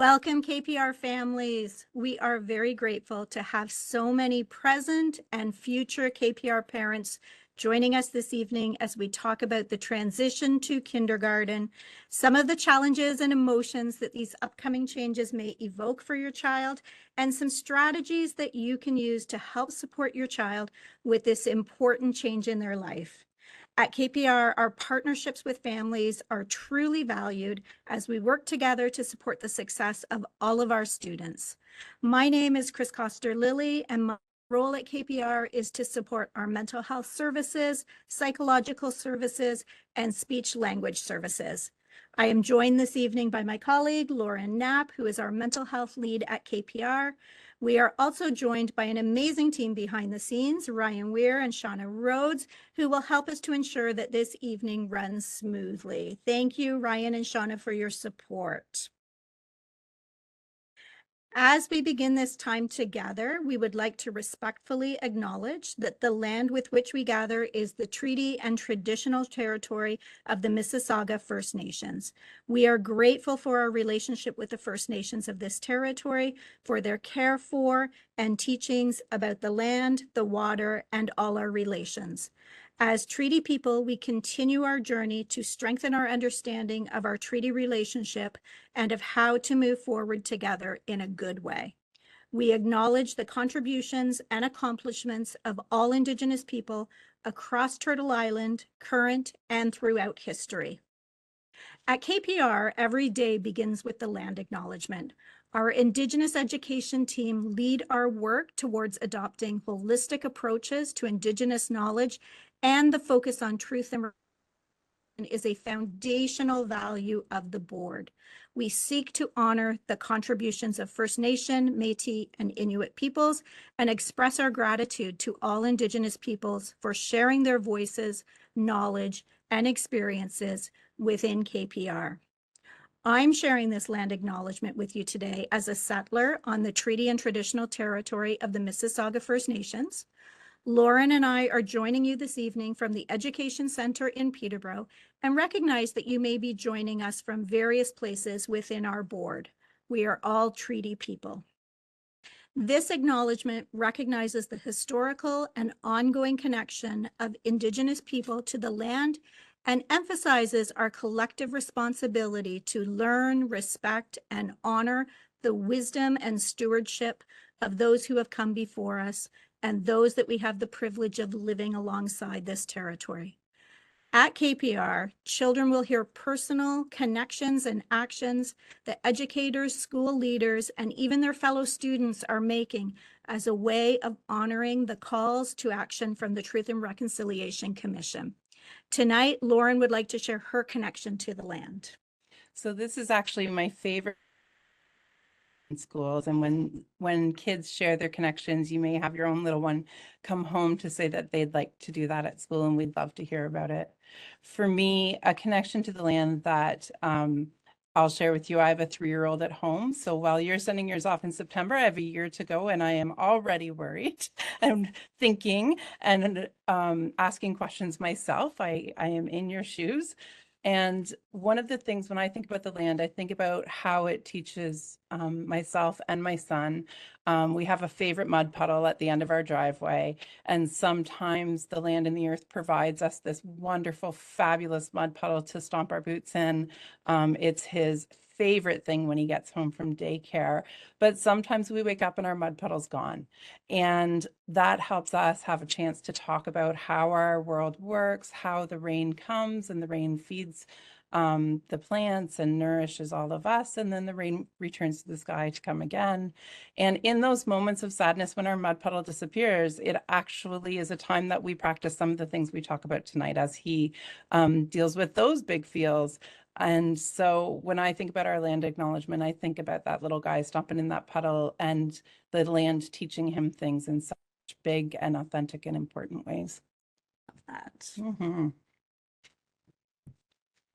Welcome, KPR families. We are very grateful to have so many present and future KPR parents joining us this evening as we talk about the transition to kindergarten, some of the challenges and emotions that these upcoming changes may evoke for your child, and some strategies that you can use to help support your child with this important change in their life. At KPR, our partnerships with families are truly valued as we work together to support the success of all of our students. My name is Chris Coster-Lilly, and my role at KPR is to support our mental health services, psychological services, and speech language services. I am joined this evening by my colleague, Lauren Knapp, who is our mental health lead at KPR. We are also joined by an amazing team behind the scenes, Ryan Weir and Shauna Rhodes, who will help us to ensure that this evening runs smoothly. Thank you, Ryan and Shauna, for your support. As we begin this time together, we would like to respectfully acknowledge that the land with which we gather is the treaty and traditional territory of the Mississauga First Nations. We are grateful for our relationship with the First Nations of this territory, for their care for and teachings about the land, the water, and all our relations. As treaty people, we continue our journey to strengthen our understanding of our treaty relationship and of how to move forward together in a good way. We acknowledge the contributions and accomplishments of all Indigenous people across Turtle Island, current and throughout history. At KPR, every day begins with the land acknowledgement. Our Indigenous education team lead our work towards adopting holistic approaches to Indigenous knowledge, and the focus on truth and is a foundational value of the board. We seek to honor the contributions of First Nation, Métis, and Inuit peoples and express our gratitude to all Indigenous peoples for sharing their voices, knowledge, and experiences within KPR. I'm sharing this land acknowledgement with you today as a settler on the treaty and traditional territory of the Mississauga First Nations. Lauren and I are joining you this evening from the Education Center in Peterborough and recognize that you may be joining us from various places within our board. We are all treaty people. This acknowledgement recognizes the historical and ongoing connection of Indigenous people to the land and emphasizes our collective responsibility to learn, respect, and honor the wisdom and stewardship of those who have come before us and those that we have the privilege of living alongside this territory. At KPR, children will hear personal connections and actions that educators, school leaders, and even their fellow students are making as a way of honoring the calls to action from the Truth and Reconciliation Commission. Tonight, Lauren would like to share her connection to the land. So this is actually my favorite in schools, and when kids share their connections, you may have your own little one come home to say that they'd like to do that at school, and we'd love to hear about it. For me, a connection to the land that I'll share with you, I have a 3-year-old at home. So while you're sending yours off in September, I have a year to go, and I am already worried and thinking and asking questions myself. I am in your shoes. And one of the things when I think about the land, I think about how it teaches myself and my son. We have a favorite mud puddle at the end of our driveway, and sometimes the land and the earth provides us this wonderful, fabulous mud puddle to stomp our boots in. It's his favorite thing when he gets home from daycare, but sometimes we wake up and our mud puddle's gone. And that helps us have a chance to talk about how our world works, how the rain comes and the rain feeds the plants and nourishes all of us, and then the rain returns to the sky to come again. And in those moments of sadness when our mud puddle disappears, it actually is a time that we practice some of the things we talk about tonight as he deals with those big feels. And so when I think about our land acknowledgement, I think about that little guy stomping in that puddle and the land teaching him things in such big and authentic and important ways.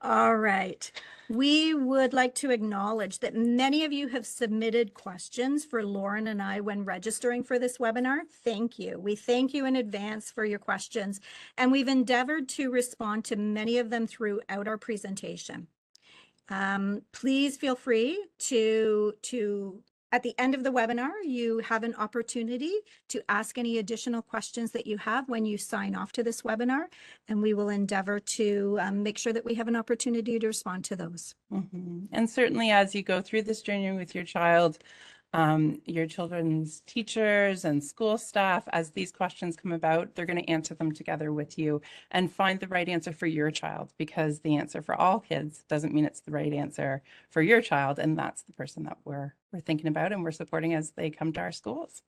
All right. We would like to acknowledge that many of you have submitted questions for Lauren and I when registering for this webinar. Thank you. We thank you in advance for your questions, and we've endeavored to respond to many of them throughout our presentation. Please feel free to at the end of the webinar, you have an opportunity to ask any additional questions that you have when you sign off to this webinar, and we will endeavor to make sure that we have an opportunity to respond to those. And certainly as you go through this journey with your child, your children's teachers and school staff, as these questions come about, they're going to answer them together with you and find the right answer for your child, because the answer for all kids doesn't mean it's the right answer for your child. And that's the person that we're thinking about and we're supporting as they come to our schools.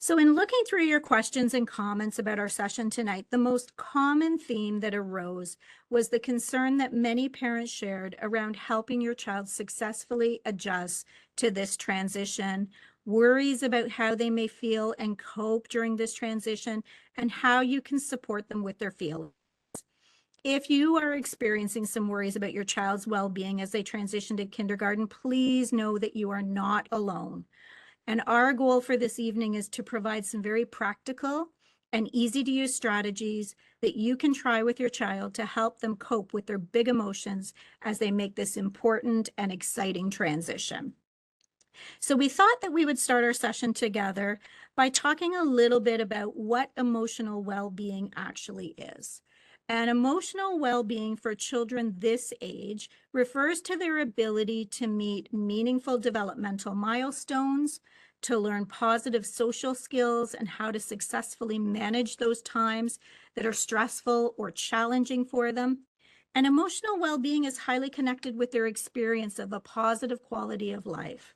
So in looking through your questions and comments about our session tonight, the most common theme that arose was the concern that many parents shared around helping your child successfully adjust to this transition, worries about how they may feel and cope during this transition, and how you can support them with their feelings. If you are experiencing some worries about your child's well-being as they transition to kindergarten, please know that you are not alone. And our goal for this evening is to provide some very practical and easy to use strategies that you can try with your child to help them cope with their big emotions as they make this important and exciting transition. So we thought that we would start our session together by talking a little bit about what emotional well-being actually is. And emotional well-being for children this age refers to their ability to meet meaningful developmental milestones, to learn positive social skills and how to successfully manage those times that are stressful or challenging for them. And emotional well-being is highly connected with their experience of a positive quality of life.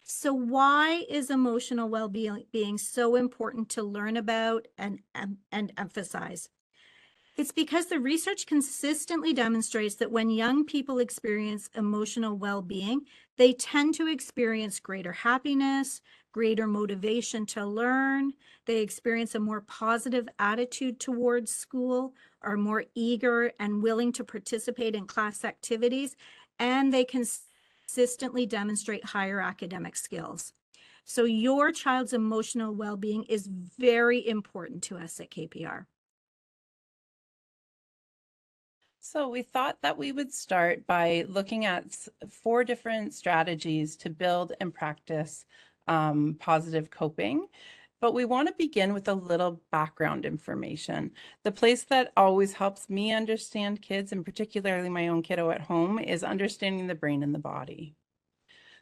So why is emotional well-being so important to learn about and emphasize? It's because the research consistently demonstrates that when young people experience emotional well-being, they tend to experience greater happiness, greater motivation to learn, they experience a more positive attitude towards school, are more eager and willing to participate in class activities, and they consistently demonstrate higher academic skills. So your child's emotional well-being is very important to us at KPR. So we thought that we would start by looking at 4 different strategies to build and practice positive coping. But we want to begin with a little background information. The place that always helps me understand kids, and particularly my own kiddo at home, is understanding the brain and the body.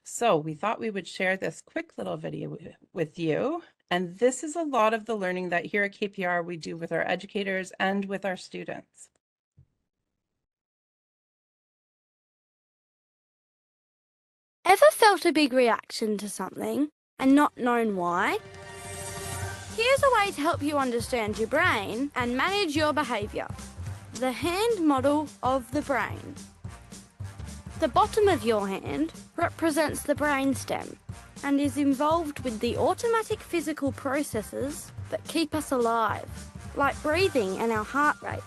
So we thought we would share this quick little video with you. And this is a lot of the learning that here at KPR we do with our educators and with our students. Ever felt a big reaction to something and not known why? Here's a way to help you understand your brain and manage your behaviour. The hand model of the brain. The bottom of your hand represents the brainstem and is involved with the automatic physical processes that keep us alive, like breathing and our heart rate.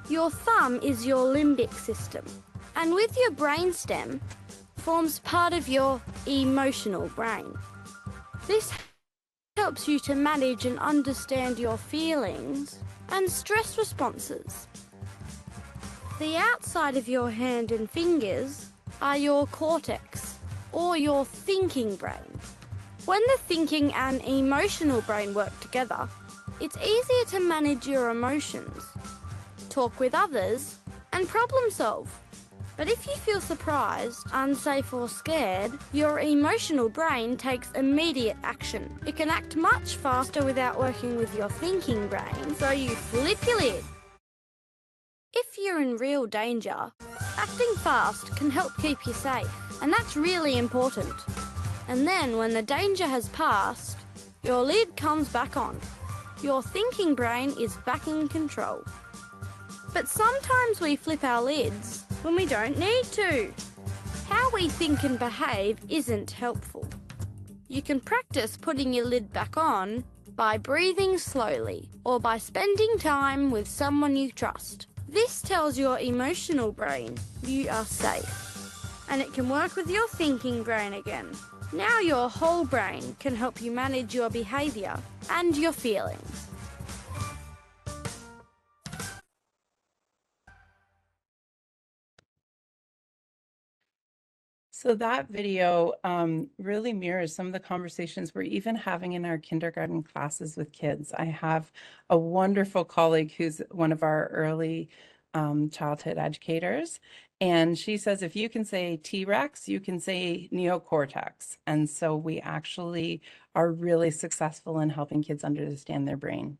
Your thumb is your limbic system, and with your brainstem forms part of your emotional brain. This helps you to manage and understand your feelings and stress responses. The outside of your hand and fingers are your cortex, or your thinking brain. When the thinking and emotional brain work together, it's easier to manage your emotions, talk with others, and problem solve. But if you feel surprised, unsafe or scared, your emotional brain takes immediate action. It can act much faster without working with your thinking brain, so you flip your lid. If you're in real danger, acting fast can help keep you safe, and that's really important. And then when the danger has passed, your lid comes back on. Your thinking brain is back in control. But sometimes we flip our lids when we don't need to. How we think and behave isn't helpful. You can practice putting your lid back on by breathing slowly or by spending time with someone you trust. This tells your emotional brain you are safe, and it can work with your thinking brain again. Now your whole brain can help you manage your behaviour and your feelings. So that video really mirrors some of the conversations we're even having in our kindergarten classes with kids. I have a wonderful colleague who's one of our early childhood educators, and she says, if you can say T-Rex, you can say neocortex. And so we actually are really successful in helping kids understand their brain.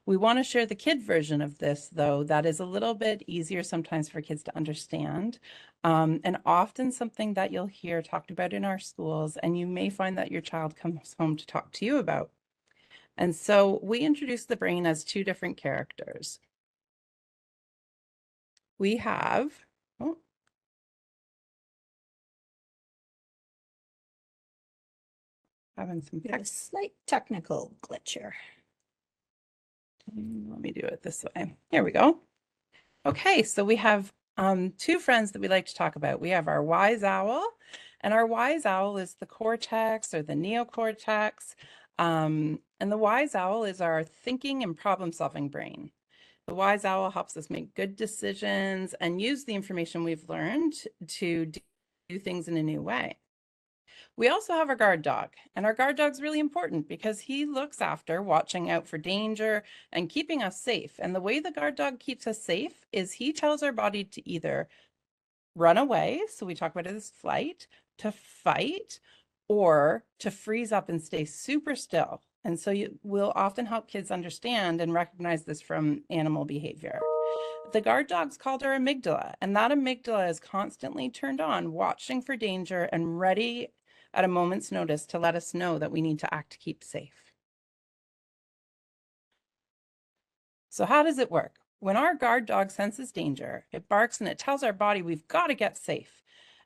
We want to share the kid version of this, though, that is a little bit easier sometimes for kids to understand, and often something that you'll hear talked about in our schools, and you may find that your child comes home to talk to you about. And so we introduce the brain as two different characters. We have, oh, having some We have a text. slight technical glitch here. Let me do it this way. Here we go. Okay, so we have two friends that we like to talk about. We have our wise owl, and our wise owl is the cortex or the neocortex. And the wise owl is our thinking and problem-solving brain. The wise owl helps us make good decisions and use the information we've learned to do things in a new way. We also have our guard dog, and our guard dog's really important because he looks after watching out for danger and keeping us safe. And the way the guard dog keeps us safe is he tells our body to either run away, so we talk about it as flight, to fight, or to freeze up and stay super still. And so we'll often help kids understand and recognize this from animal behavior. The guard dog's called our amygdala, and that amygdala is constantly turned on, watching for danger and ready at a moment's notice to let us know that we need to act to keep safe. So how does it work? When our guard dog senses danger, it barks and it tells our body we've got to get safe.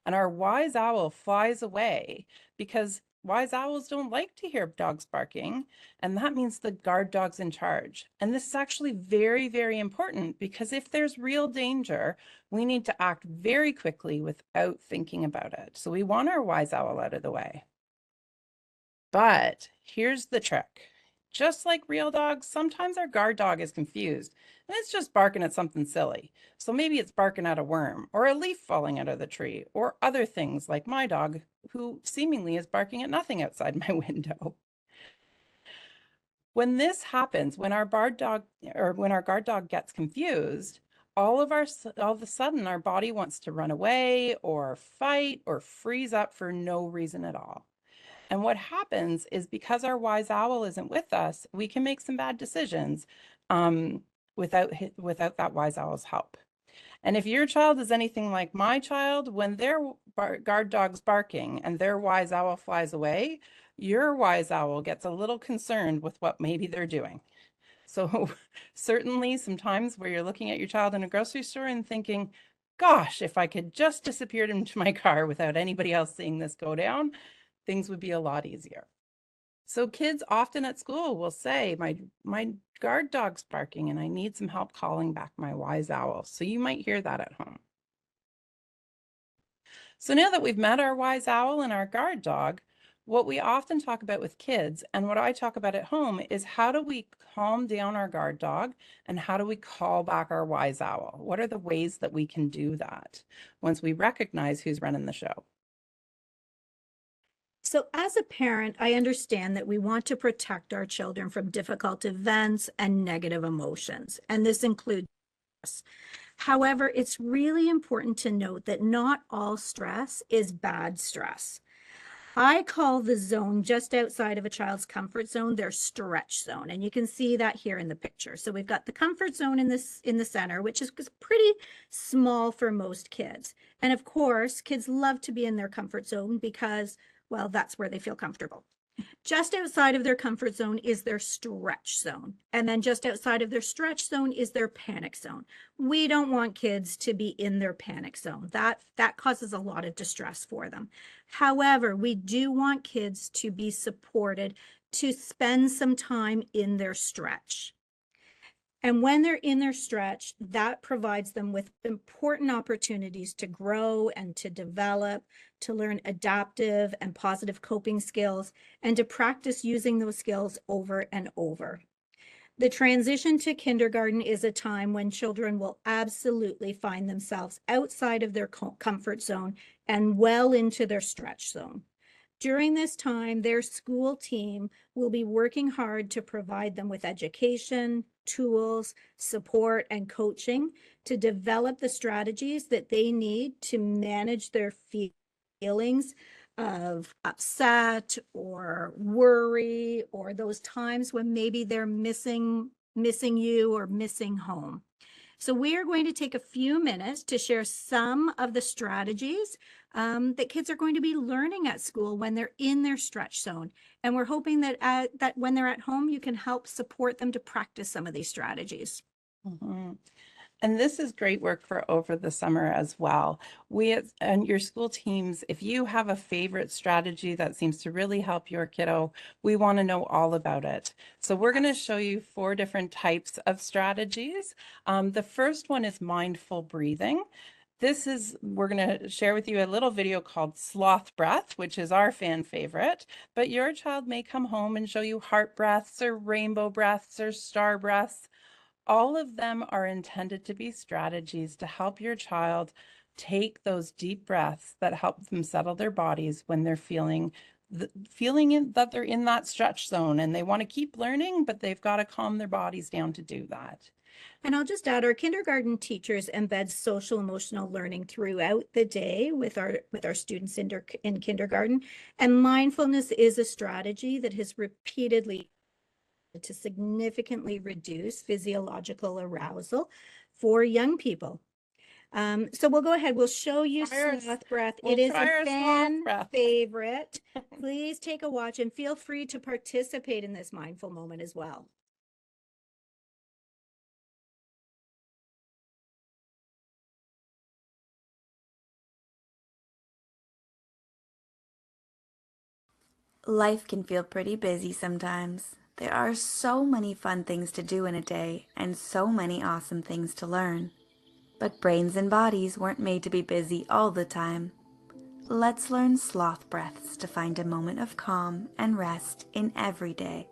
And our wise owl flies away because wise owls don't like to hear dogs barking, and that means the guard dog's in charge. And this is actually very, very important because if there's real danger, we need to act very quickly without thinking about it. So we want our wise owl out of the way. But here's the trick. Just like real dogs, sometimes our guard dog is confused and it's just barking at something silly. So maybe it's barking at a worm or a leaf falling out of the tree or other things like my dog, who seemingly is barking at nothing outside my window. When this happens, when our guard dog gets confused, all of a sudden our body wants to run away or fight or freeze up for no reason at all. And what happens is because our wise owl isn't with us, we can make some bad decisions without that wise owl's help. And if your child is anything like my child, when their guard dog's barking and their wise owl flies away, your wise owl gets a little concerned with what maybe they're doing. So certainly sometimes where you're looking at your child in a grocery store and thinking, gosh, if I could just disappear into my car without anybody else seeing this go down, things would be a lot easier. So kids often at school will say, my guard dog's barking and I need some help calling back my wise owl. So you might hear that at home. So now that we've met our wise owl and our guard dog, what we often talk about with kids and what I talk about at home is how do we calm down our guard dog and how do we call back our wise owl? What are the ways that we can do that once we recognize who's running the show? So as a parent, I understand that we want to protect our children from difficult events and negative emotions, and this includes stress. However, it's really important to note that not all stress is bad stress. I call the zone just outside of a child's comfort zone their stretch zone, and you can see that here in the picture. So we've got the comfort zone in the center, which is pretty small for most kids. And of course, kids love to be in their comfort zone because, well, that's where they feel comfortable. Just outside of their comfort zone is their stretch zone. And then just outside of their stretch zone is their panic zone. We don't want kids to be in their panic zone. That causes a lot of distress for them. However, we do want kids to be supported to spend some time in their stretch. And when they're in their stretch, that provides them with important opportunities to grow and to develop, to learn adaptive and positive coping skills, and to practice using those skills over and over. The transition to kindergarten is a time when children will absolutely find themselves outside of their comfort zone and well into their stretch zone. During this time, their school team will be working hard to provide them with education, tools, support, and coaching to develop the strategies that they need to manage their feelings of upset or worry, or those times when maybe they're missing you or missing home. So we are going to take a few minutes to share some of the strategies that kids are going to be learning at school when they're in their stretch zone. And we're hoping that that when they're at home, you can help support them to practice some of these strategies. And this is great work for over the summer as well. And your school teams, if you have a favorite strategy that seems to really help your kiddo, we want to know all about it. So we're going to show you 4 different types of strategies. The first one is mindful breathing. We're going to share with you a little video called Sloth Breath, which is our fan favorite, but your child may come home and show you heart breaths or rainbow breaths or star breaths. All of them are intended to be strategies to help your child take those deep breaths that help them settle their bodies when they're feeling that they're in that stretch zone and they want to keep learning, but they've got to calm their bodies down to do that. And I'll just add, our kindergarten teachers embed social emotional learning throughout the day with our students in kindergarten. And mindfulness is a strategy that has repeatedly to significantly reduce physiological arousal for young people. So we'll go ahead. We'll show you sloth breath. It is a fan favorite. Please take a watch and feel free to participate in this mindful moment as well. Life can feel pretty busy sometimes. There are so many fun things to do in a day and so many awesome things to learn. But brains and bodies weren't made to be busy all the time. Let's learn sloth breaths to find a moment of calm and rest in every day.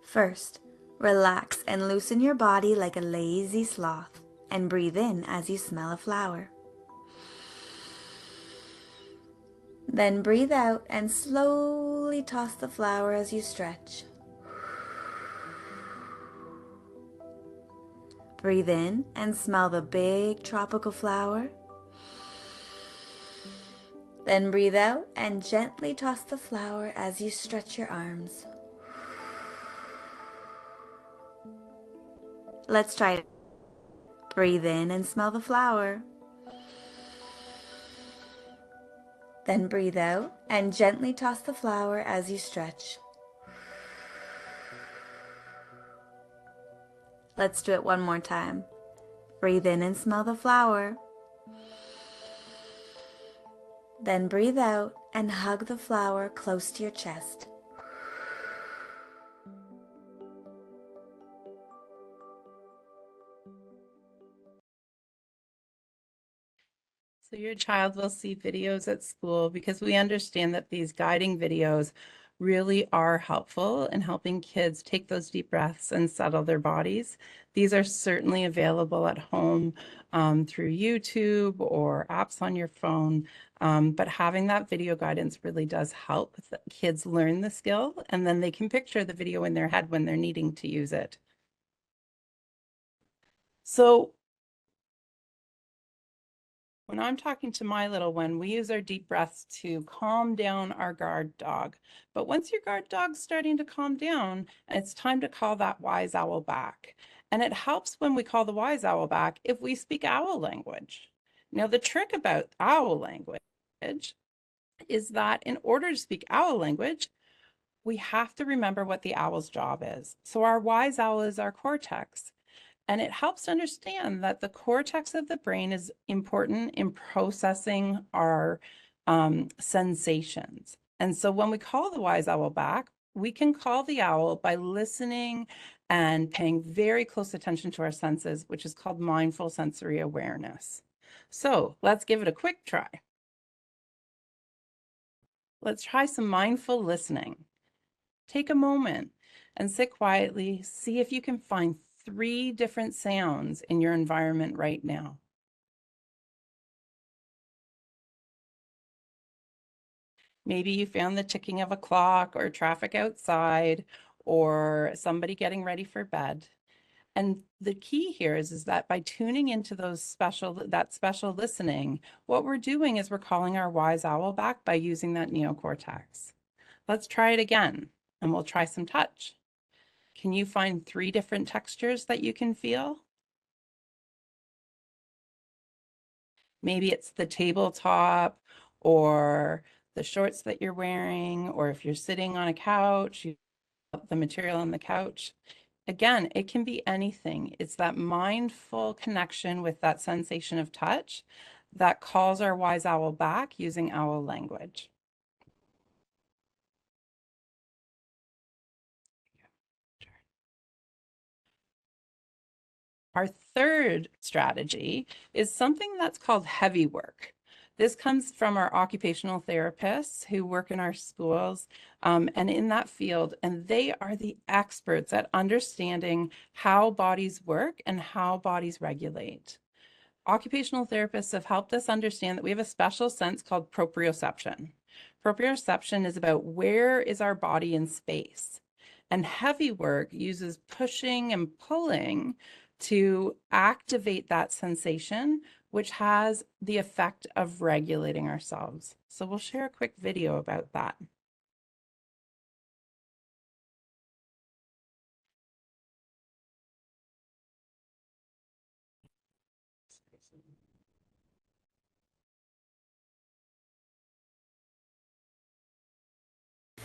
First, relax and loosen your body like a lazy sloth and breathe in as you smell a flower. Then breathe out and slowly toss the flower as you stretch. Breathe in and smell the big tropical flower. Then breathe out and gently toss the flower as you stretch your arms. Let's try it. Breathe in and smell the flower. Then breathe out and gently toss the flower as you stretch. Let's do it one more time. Breathe in and smell the flower. Then breathe out and hug the flower close to your chest. So your child will see videos at school because we understand that these guiding videos really are helpful in helping kids take those deep breaths and settle their bodies. These are certainly available at home through YouTube or apps on your phone, but having that video guidance really does help kids learn the skill, and then they can picture the video in their head when they're needing to use it. So when I'm talking to my little one, we use our deep breaths to calm down our guard dog. But once your guard dog's starting to calm down, it's time to call that wise owl back. And it helps when we call the wise owl back if we speak owl language. Now, the trick about owl language is that in order to speak owl language, we have to remember what the owl's job is. So our wise owl is our cortex. And it helps to understand that the cortex of the brain is important in processing our sensations. And so when we call the wise owl back, we can call the owl by listening and paying very close attention to our senses, which is called mindful sensory awareness. So let's give it a quick try. Let's try some mindful listening. Take a moment and sit quietly. See if you can find 3 different sounds in your environment right now. Maybe you found the ticking of a clock or traffic outside or somebody getting ready for bed. And the key here is that by tuning into that special listening, what we're doing is we're calling our wise owl back by using that neocortex. Let's try it again, and we'll try some touch. Can you find 3 different textures that you can feel? Maybe it's the tabletop or the shorts that you're wearing, or if you're sitting on a couch, the material on the couch. Again, it can be anything. It's that mindful connection with that sensation of touch that calls our wise owl back using owl language. Our third strategy is something that's called heavy work. This comes from our occupational therapists who work in our schools and in that field, and they are the experts at understanding how bodies work and how bodies regulate. Occupational therapists have helped us understand that we have a special sense called proprioception. Proprioception is about where is our body in space, and heavy work uses pushing and pulling to activate that sensation, which has the effect of regulating ourselves. So we'll share a quick video about that.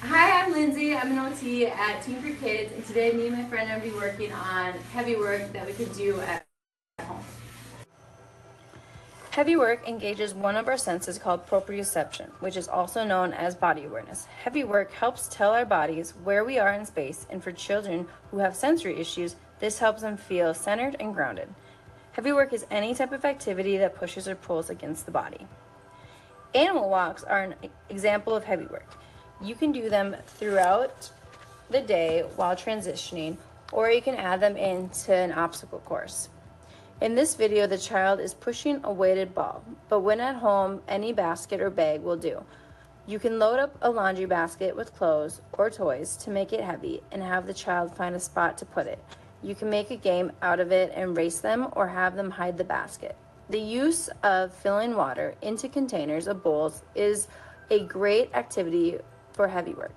Hi, I'm Lindsay. I'm an OT at Team for Kids, and today me and my friend are going to be working on heavy work that we could do at home. Heavy work engages one of our senses called proprioception, which is also known as body awareness. Heavy work helps tell our bodies where we are in space, and for children who have sensory issues, this helps them feel centered and grounded. Heavy work is any type of activity that pushes or pulls against the body. Animal walks are an example of heavy work. You can do them throughout the day while transitioning, or you can add them into an obstacle course. In this video, the child is pushing a weighted ball, but when at home, any basket or bag will do. You can load up a laundry basket with clothes or toys to make it heavy and have the child find a spot to put it. You can make a game out of it and race them or have them hide the basket. The use of filling water into containers or bowls is a great activity for heavy work.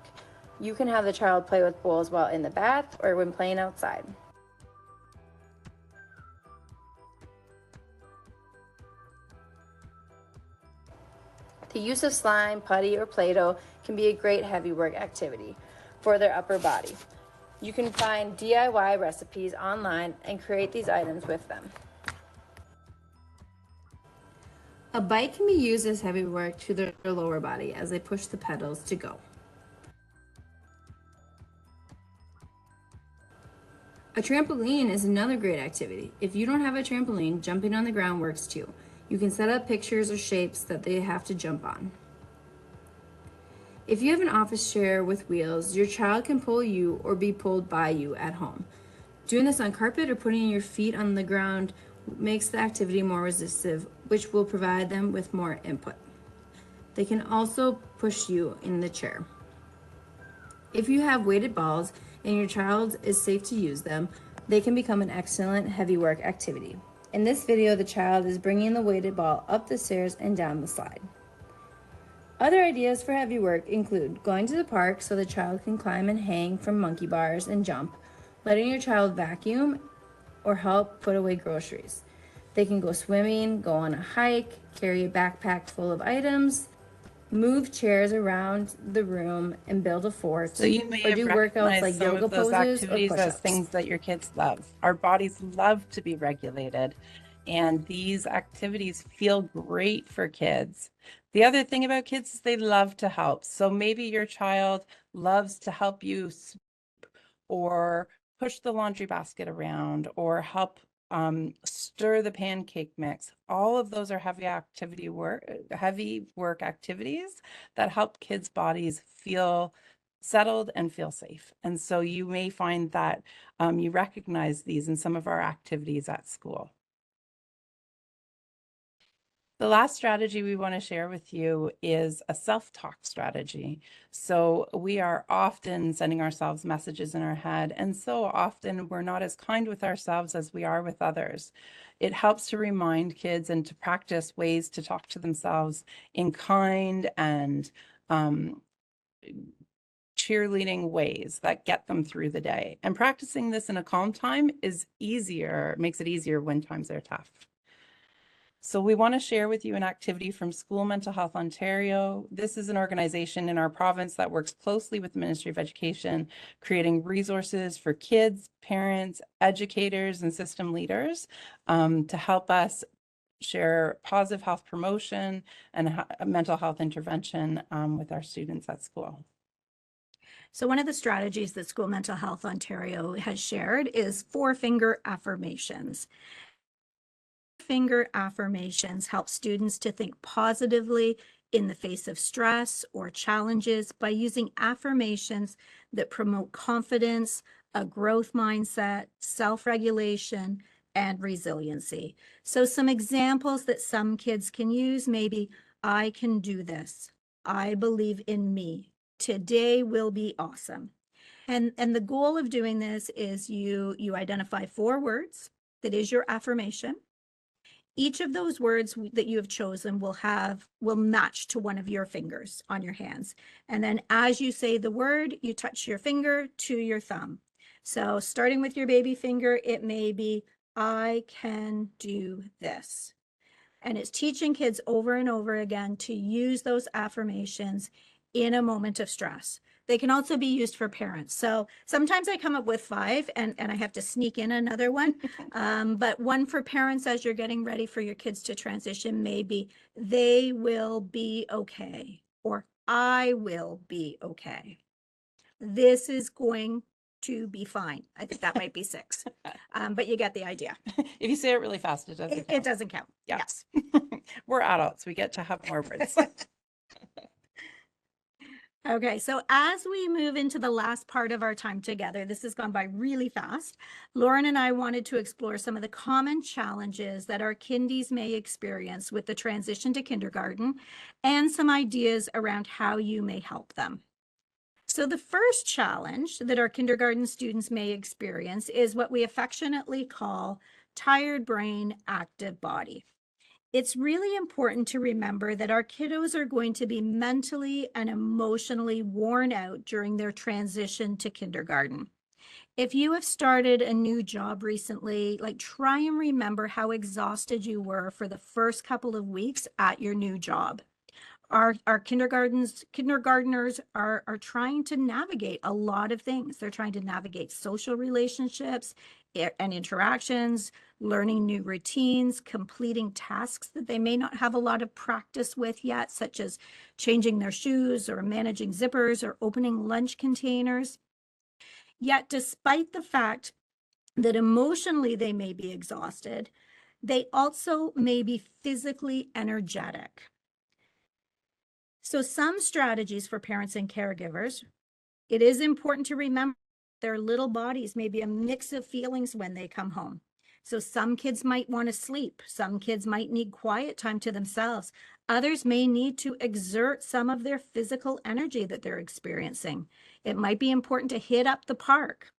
You can have the child play with bowls while in the bath or when playing outside. The use of slime, putty, or Play-Doh can be a great heavy work activity for their upper body. You can find DIY recipes online and create these items with them. A bike can be used as heavy work to their lower body as they push the pedals to go. A trampoline is another great activity. If you don't have a trampoline, jumping on the ground works too. You can set up pictures or shapes that they have to jump on. If you have an office chair with wheels, your child can pull you or be pulled by you at home. Doing this on carpet or putting your feet on the ground makes the activity more resistive, which will provide them with more input. They can also push you in the chair. If you have weighted balls and your child is safe to use them, they can become an excellent heavy work activity. In this video, the child is bringing the weighted ball up the stairs and down the slide. Other ideas for heavy work include going to the park so the child can climb and hang from monkey bars and jump, letting your child vacuum, or help put away groceries. They can go swimming, go on a hike, carry a backpack full of items, move chairs around the room and build a fort, So you may or have do workouts recognized like some yoga of those poses or activities as push-ups. things that your kids love. Our bodies love to be regulated, and these activities feel great for kids. The other thing about kids is they love to help. So maybe your child loves to help you or push the laundry basket around or help stir the pancake mix. All of those are heavy work activities that help kids' bodies feel settled and feel safe. And so you may find that you recognize these in some of our activities at school. The last strategy we want to share with you is a self-talk strategy. So we are often sending ourselves messages in our head, and so often we're not as kind with ourselves as we are with others. It helps to remind kids and to practice ways to talk to themselves in kind and cheerleading ways that get them through the day. And practicing this in a calm time is easier, makes it easier when times are tough. So we want to share with you an activity from School Mental Health Ontario. This is an organization in our province that works closely with the Ministry of Education, creating resources for kids, parents, educators, and system leaders to help us share positive health promotion and mental health intervention with our students at school. So one of the strategies that School Mental Health Ontario has shared is 4-finger affirmations. Finger affirmations help students to think positively in the face of stress or challenges by using affirmations that promote confidence, a growth mindset, self-regulation, and resiliency. So some examples that some kids can use, maybe, I can do this. I believe in me. Today will be awesome. And the goal of doing this is you identify 4 words that is your affirmation. Each of those words that you have chosen will match to one of your fingers on your hands. And then as you say the word, you touch your finger to your thumb. So starting with your baby finger, it may be, I can do this. And it's teaching kids over and over again to use those affirmations in a moment of stress. They can also be used for parents. So sometimes I come up with 5 and I have to sneak in another one. But one for parents as you're getting ready for your kids to transition, maybe they will be okay, or I will be okay. This is going to be fine. I think that might be 6, but you get the idea. If you say it really fast, it doesn't count. It doesn't count. Yeah. Yes. We're adults. We get to have more words. Okay, so as we move into the last part of our time together, this has gone by really fast. Lauren and I wanted to explore some of the common challenges that our kindies may experience with the transition to kindergarten and some ideas around how you may help them. So the first challenge that our kindergarten students may experience is what we affectionately call tired brain, active body. It's really important to remember that our kiddos are going to be mentally and emotionally worn out during their transition to kindergarten. If you have started a new job recently, try and remember how exhausted you were for the first couple of weeks at your new job. Our kindergartners are trying to navigate a lot of things. They're trying to navigate social relationships and interactions, learning new routines, completing tasks that they may not have a lot of practice with yet, such as changing their shoes or managing zippers or opening lunch containers. Yet, despite the fact that emotionally they may be exhausted, they also may be physically energetic. So some strategies for parents and caregivers, it is important to remember their little bodies may be a mix of feelings when they come home. So some kids might want to sleep. Some kids might need quiet time to themselves. Others may need to exert some of their physical energy that they're experiencing. It might be important to hit up the park.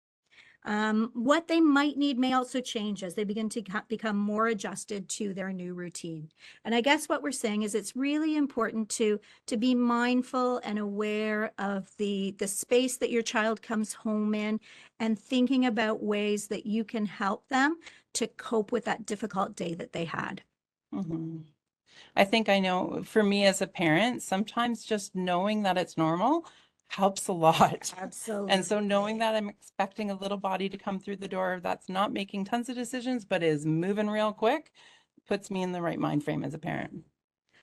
What they might need may also change as they begin to become more adjusted to their new routine. And I guess what we're saying is it's really important to be mindful and aware of the space that your child comes home in and thinking about ways that you can help them to cope with that difficult day that they had. Mm-hmm. I think I know for me as a parent, sometimes just knowing that it's normal helps a lot. Absolutely. And so knowing that I'm expecting a little body to come through the door that's not making tons of decisions, but is moving real quick, puts me in the right mind frame as a parent.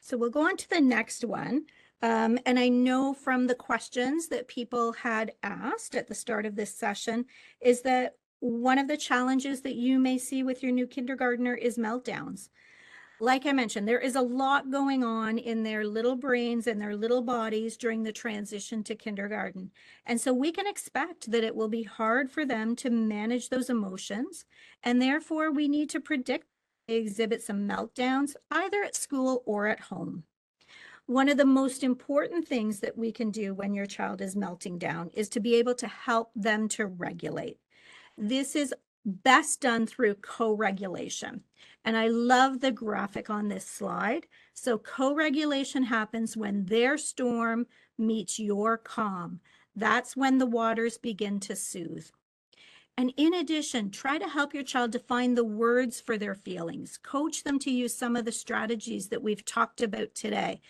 So we'll go on to the next one. And I know from the questions that people had asked at the start of this session is that one of the challenges that you may see with your new kindergartner is meltdowns. Like I mentioned, there is a lot going on in their little brains and their little bodies during the transition to kindergarten. And so we can expect that it will be hard for them to manage those emotions. And therefore, we need to predict they exhibit some meltdowns either at school or at home. One of the most important things that we can do when your child is melting down is to be able to help them to regulate. This is best done through co-regulation. And I love the graphic on this slide. So co-regulation happens when their storm meets your calm. That's when the waters begin to soothe. And in addition, try to help your child define the words for their feelings. Coach them to use some of the strategies that we've talked about today.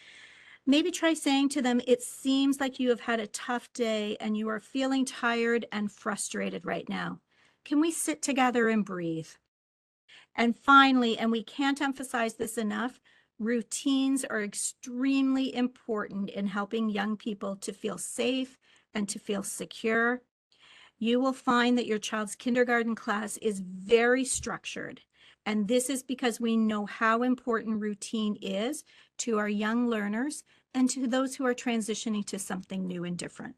Maybe try saying to them, it seems like you have had a tough day and you are feeling tired and frustrated right now. Can we sit together and breathe? And finally, and we can't emphasize this enough, routines are extremely important in helping young people to feel safe and to feel secure. You will find that your child's kindergarten class is very structured. And this is because we know how important routine is to our young learners and to those who are transitioning to something new and different.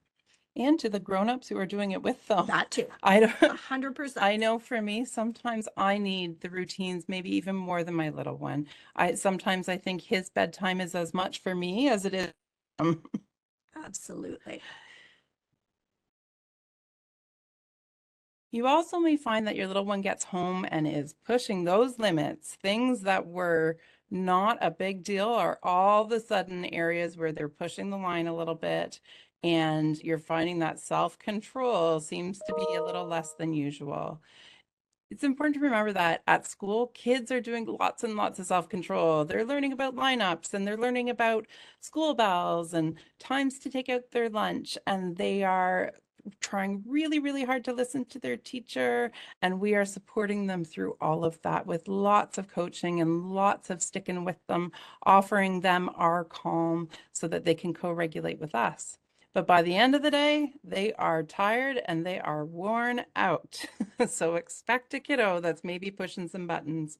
And to the grown-ups who are doing it with them. That too. I don't, 100%. I know for me, sometimes I need the routines, maybe even more than my little one. Sometimes I think his bedtime is as much for me as it is. Absolutely. You also may find that your little one gets home and is pushing those limits. Things that were not a big deal are all of a sudden areas where they're pushing the line a little bit, and you're finding that self-control seems to be a little less than usual. It's important to remember that at school, kids are doing lots and lots of self-control. They're learning about lineups and they're learning about school bells and times to take out their lunch, and they are trying really, really hard to listen to their teacher, and we are supporting them through all of that with lots of coaching and lots of sticking with them, offering them our calm so that they can co-regulate with us. But by the end of the day, they are tired and they are worn out. So expect a kiddo that's maybe pushing some buttons.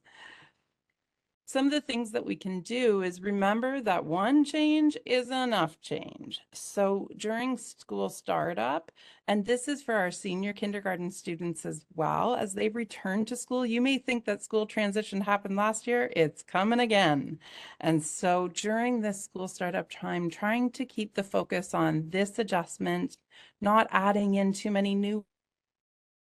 Some of the things that we can do is remember that one change is enough change. So during school startup, and this is for our senior kindergarten students as well, as they return to school, you may think that school transition happened last year, it's coming again. And so during this school startup time, trying to keep the focus on this adjustment, not adding in too many new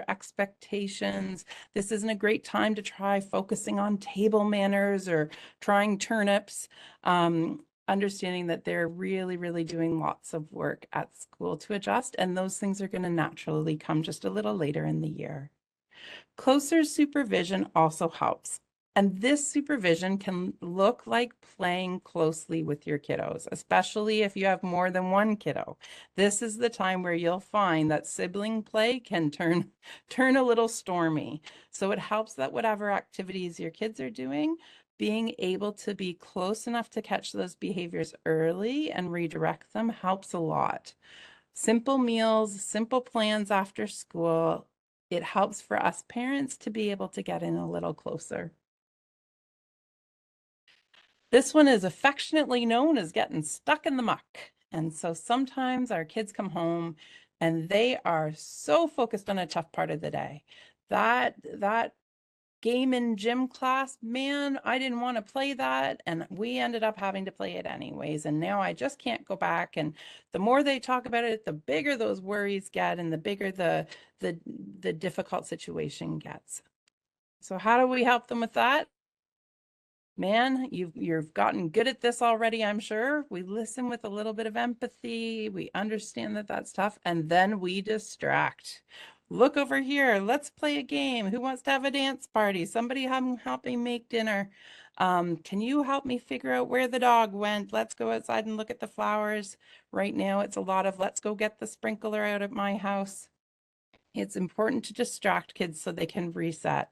expectations. This isn't a great time to try focusing on table manners or trying turnips. Understanding that they're really, really doing lots of work at school to adjust, and those things are going to naturally come just a little later in the year. Closer supervision also helps. And this supervision can look like playing closely with your kiddos, especially if you have more than one kiddo. This is the time where you'll find that sibling play can turn a little stormy. So it helps that whatever activities your kids are doing, being able to be close enough to catch those behaviors early and redirect them helps a lot. Simple meals, simple plans after school. It helps for us parents to be able to get in a little closer. This one is affectionately known as getting stuck in the muck. And so sometimes our kids come home and they are so focused on a tough part of the day. That game in gym class, man, I didn't want to play that, and we ended up having to play it anyways, and now I just can't go back. And the more they talk about it, the bigger those worries get and the bigger the difficult situation gets. So how do we help them with that? Man, you've gotten good at this already, I'm sure. We listen with a little bit of empathy. We understand that that's tough, and then we distract. Look over here. Let's play a game. Who wants to have a dance party? Somebody help me make dinner. Can you help me figure out where the dog went? Let's go outside and look at the flowers. Right now, it's a lot of let's go get the sprinkler out at my house. It's important to distract kids so they can reset.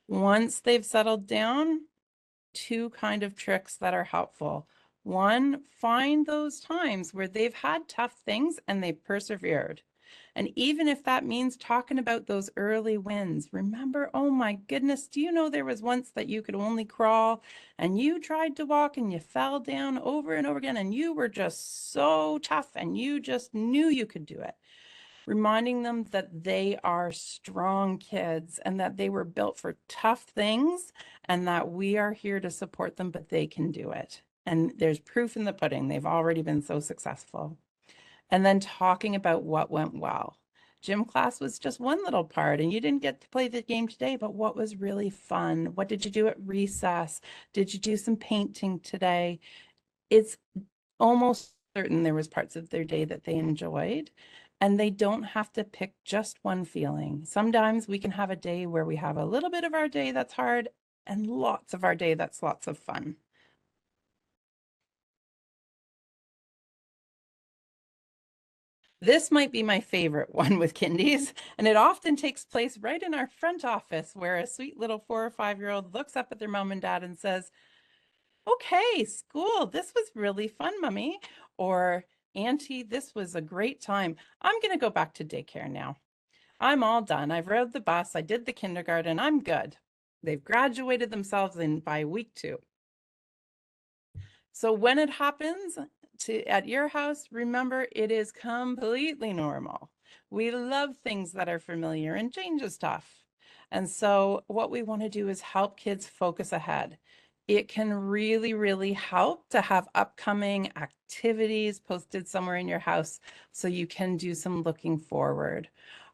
Once they've settled down, two kind of tricks that are helpful. One, find those times where they've had tough things and they persevered. And even if that means talking about those early wins, remember, oh my goodness, do you know there was once that you could only crawl and you tried to walk and you fell down over and over again and you were just so tough and you just knew you could do it. Reminding them that they are strong kids and that they were built for tough things and that we are here to support them, but they can do it. And there's proof in the pudding. They've already been so successful. And then talking about what went well. Gym class was just one little part, and you didn't get to play the game today, but what was really fun? What did you do at recess? Did you do some painting today? It's almost certain there was parts of their day that they enjoyed, and they don't have to pick just one feeling. Sometimes we can have a day where we have a little bit of our day that's hard and lots of our day that's lots of fun. This might be my favorite one with kindies, and it often takes place right in our front office where a sweet little 4 or 5-year-old looks up at their mom and dad and says, "Okay, school, this was really fun, Mummy," or "Auntie, this was a great time. I'm going to go back to daycare now. I'm all done. I've rode the bus. I did the kindergarten. I'm good." They've graduated themselves in by week 2. So when it happens at your house, remember it is completely normal. We love things that are familiar and change is tough. And so what we want to do is help kids focus ahead. It can really, really help to have upcoming activities posted somewhere in your house so you can do some looking forward.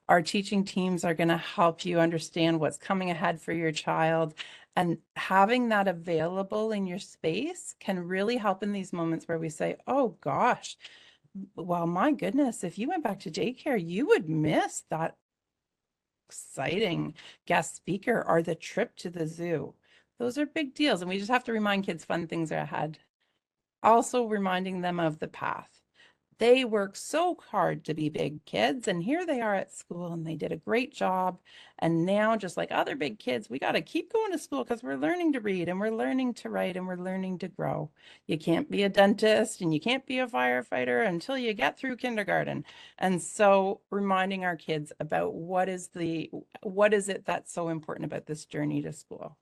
Our teaching teams are going to help you understand what's coming ahead for your child, and having that available in your space can really help in these moments where we say, oh gosh, well, my goodness, if you went back to daycare, you would miss that exciting guest speaker or the trip to the zoo. Those are big deals, and we just have to remind kids fun things are ahead. Also reminding them of the path. They work so hard to be big kids, and here they are at school and they did a great job. And now, just like other big kids, we got to keep going to school because we're learning to read and we're learning to write and we're learning to grow. You can't be a dentist and you can't be a firefighter until you get through kindergarten. And so reminding our kids about what is it that's so important about this journey to school.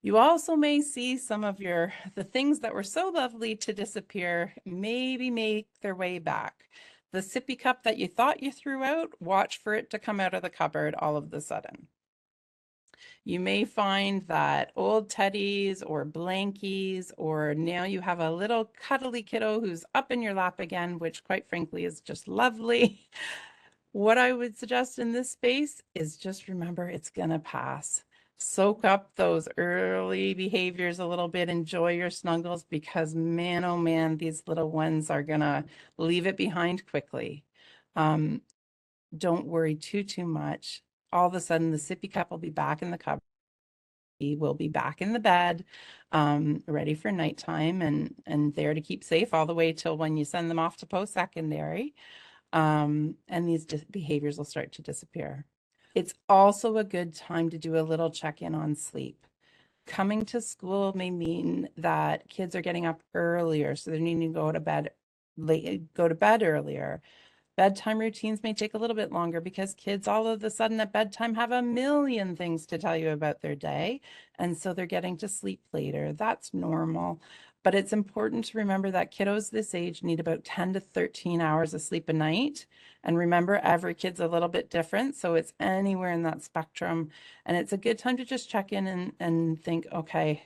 You also may see some of the things that were so lovely to disappear, maybe make their way back. The sippy cup that you thought you threw out, watch for it to come out of the cupboard all of a sudden. You may find that old teddies or blankies, or now you have a little cuddly kiddo who's up in your lap again, which quite frankly is just lovely. What I would suggest in this space is just remember it's gonna pass. Soak up those early behaviors a little bit, enjoy your snuggles, because man, oh man, these little ones are gonna leave it behind quickly. Don't worry too much. All of a sudden the sippy cup will be back in the cupboard. He will be back in the bed, ready for nighttime and there to keep safe all the way till when you send them off to post-secondary. And these behaviors will start to disappear. It's also a good time to do a little check-in on sleep. Coming to school may mean that kids are getting up earlier, so they're needing to go to bed earlier. Bedtime routines may take a little bit longer because kids all of a sudden at bedtime have a million things to tell you about their day. And so they're getting to sleep later. That's normal. But it's important to remember that kiddos this age need about 10 to 13 hours of sleep a night. And remember, every kid's a little bit different. So it's anywhere in that spectrum. And it's a good time to just check in and think, okay,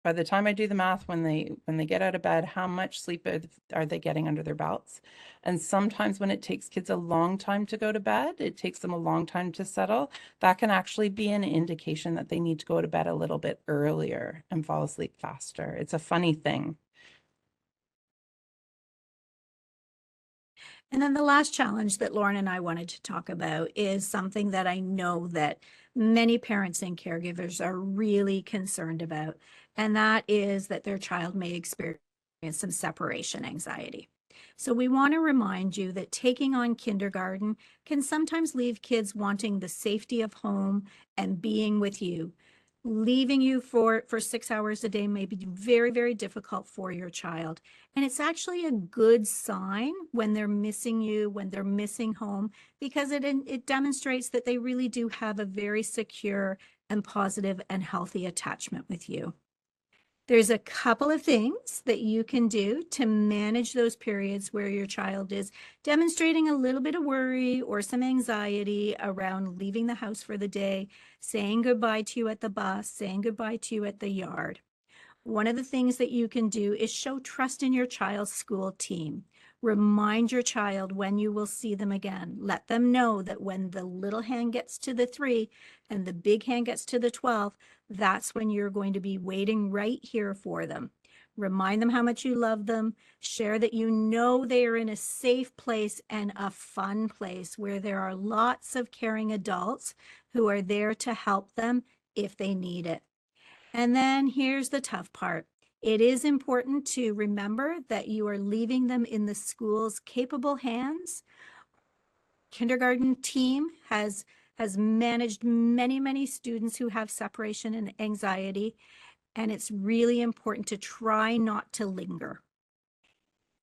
by the time I do the math, when they get out of bed, how much sleep are they getting under their belts? And sometimes when it takes kids a long time to go to bed, it takes them a long time to settle, that can actually be an indication that they need to go to bed a little bit earlier and fall asleep faster. It's a funny thing. And then the last challenge that Lauren and I wanted to talk about is something that I know that many parents and caregivers are really concerned about, and that is that their child may experience some separation anxiety. So we want to remind you that taking on kindergarten can sometimes leave kids wanting the safety of home and being with you. Leaving you for 6 hours a day may be very, very difficult for your child. And it's actually a good sign when they're missing you, when they're missing home, because it demonstrates that they really do have a very secure and positive and healthy attachment with you. There's a couple of things that you can do to manage those periods where your child is demonstrating a little bit of worry or some anxiety around leaving the house for the day, saying goodbye to you at the bus, saying goodbye to you at the yard. One of the things that you can do is show trust in your child's school team. Remind your child when you will see them again. Let them know that when the little hand gets to the 3 and the big hand gets to the 12, that's when you're going to be waiting right here for them. Remind them how much you love them. Share that you know they are in a safe place and a fun place where there are lots of caring adults who are there to help them if they need it. And then here's the tough part. It is important to remember that you are leaving them in the school's capable hands. Kindergarten team has managed many students who have separation and anxiety, and it's really important to try not to linger.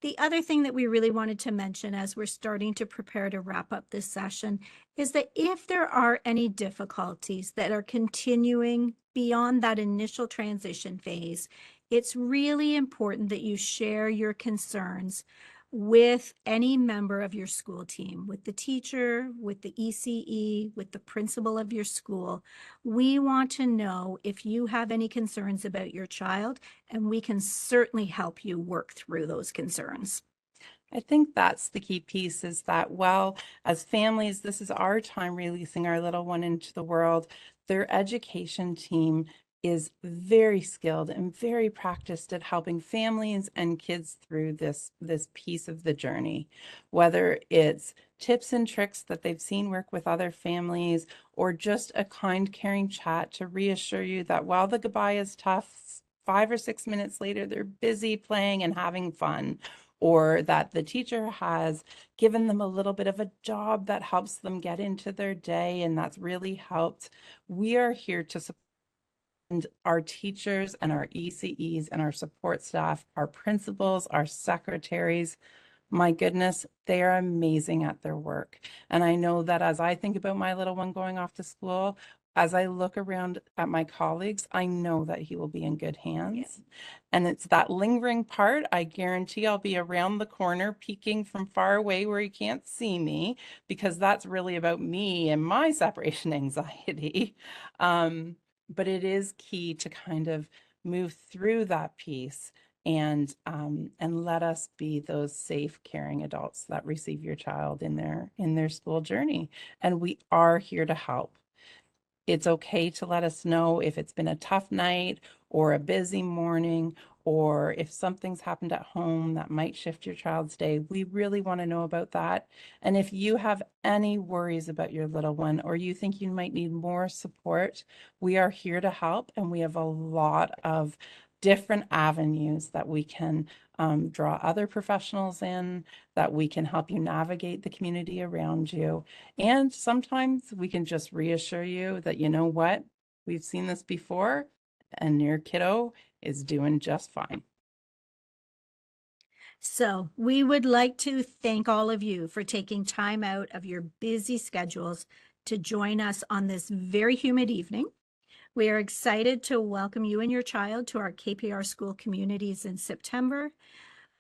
The other thing that we really wanted to mention as we're starting to prepare to wrap up this session is that if there are any difficulties that are continuing beyond that initial transition phase, it's really important that you share your concerns with any member of your school team, with the teacher, with the ECE, with the principal of your school. We want to know if you have any concerns about your child, and we can certainly help you work through those concerns. I think that's the key piece, is that, well, as families, this is our time releasing our little one into the world. Their education team is very skilled and very practiced at helping families and kids through this piece of the journey, whether it's tips and tricks that they've seen work with other families, or just a kind, caring chat to reassure you that while the goodbye is tough, 5 or 6 minutes later, they're busy playing and having fun, or that the teacher has given them a little bit of a job that helps them get into their day, and that's really helped. We are here to support our teachers and our ECEs and our support staff, our principals, our secretaries. My goodness, they are amazing at their work. And I know that as I think about my little one going off to school, as I look around at my colleagues, I know that he will be in good hands. And it's that lingering part. I guarantee I'll be around the corner peeking from far away where he can't see me, because that's really about me and my separation anxiety. But it is key to kind of move through that piece and let us be those safe, caring adults that receive your child in their school journey. And we are here to help. It's okay to let us know if it's been a tough night or a busy morning, or if something's happened at home that might shift your child's day. We really want to know about that. And if you have any worries about your little one, or you think you might need more support, we are here to help, and we have a lot of different avenues that we can draw other professionals in, that we can help you navigate the community around you. And sometimes we can just reassure you that, you know what, we've seen this before, and your kiddo is doing just fine. So we would like to thank all of you for taking time out of your busy schedules to join us on this very humid evening. We are excited to welcome you and your child to our KPR school communities in September.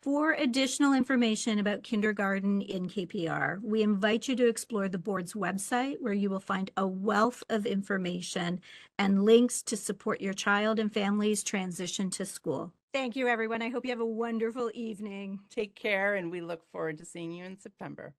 For additional information about kindergarten in KPR, we invite you to explore the board's website, where you will find a wealth of information and links to support your child and family's transition to school. Thank you, everyone. I hope you have a wonderful evening. Take care, and we look forward to seeing you in September.